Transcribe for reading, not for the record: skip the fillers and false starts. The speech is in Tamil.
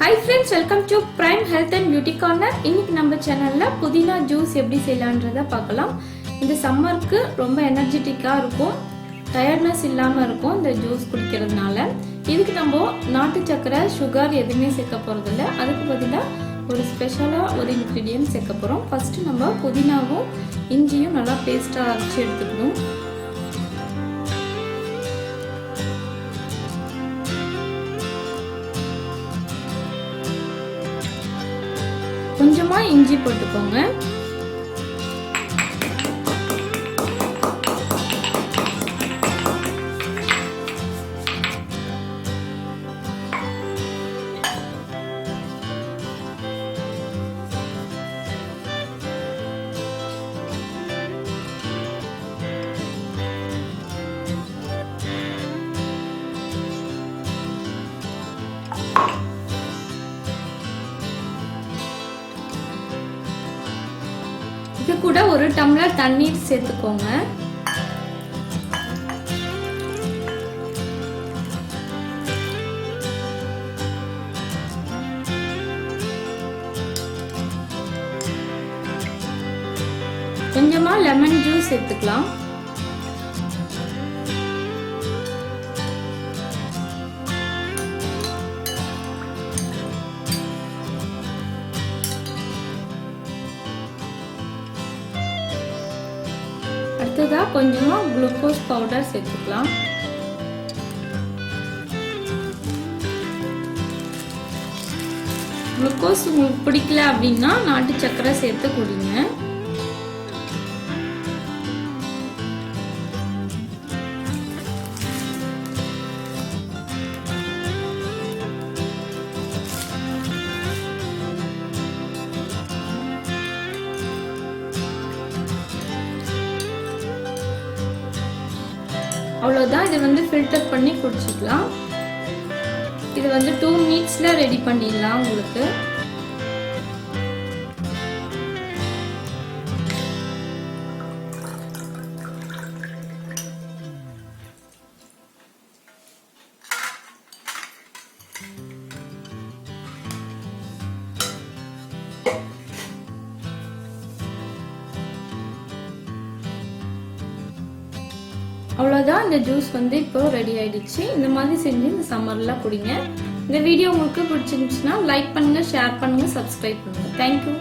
Hi friends, welcome to Prime Health and Beauty Corner. இன்னைக்கு நம்ம சேனல்ல புதினா ஜூஸ் எப்படி செய்யலாம்ன்றத பார்க்கலாம். இந்த சம்மருக்கு ரொம்ப எனர்ஜெட்டிக்கா இருக்கும். டயர்ட்னஸ் இல்லாம இருக்கும் இந்த ஜூஸ் குடிக்கிறதுனால. இதுக்கு நம்ம நாட்டு சக்கரை, சுகர் எதுவுமே சேர்க்க போறது இல்ல. அதுக்கு பதிலா ஒரு ஸ்பெஷலா ஒரு இன்கிரிடியன்ட் சேர்க்க போறோம். ஃபர்ஸ்ட் நம்ம புதினாவும் இஞ்சியும் நல்லா பேஸ்டா அரைச்சு எடுத்துக்கணும். கொஞ்சமா இஞ்சி போட்டுக்கோங்க. இது கூட ஒரு டம்ளர் தண்ணீர் சேர்த்துக்கோங்க. கொஞ்சமா லெமன் ஜூஸ் சேர்த்துக்கலாம். அடுத்ததா கொஞ்சமா குளுக்கோஸ் பவுடர் சேர்த்துக்கலாம். குளுக்கோஸ் உங்களுக்கு பிடிக்கல அப்படின்னா நாட்டு சக்கரை சேர்த்து குடிங்க. அவ்வளோதான். இது வந்து ஃபில்டர் பண்ணி குடிச்சிக்கலாம். இது வந்து 2 மினிட்ஸ்ல ரெடி பண்ணிடலாம் உங்களுக்கு. அவ்வளோதான், இந்த ஜூஸ் வந்து இப்போ ரெடி ஆயிடுச்சு. இந்த மாதிரி செஞ்சு இந்த சம்மர்ல குடிங்க. இந்த வீடியோ உங்களுக்கு பிடிச்சிருந்துச்சுன்னா லைக் பண்ணுங்க, ஷேர் பண்ணுங்க, சப்ஸ்கிரைப் பண்ணுங்க. தேங்க்யூ.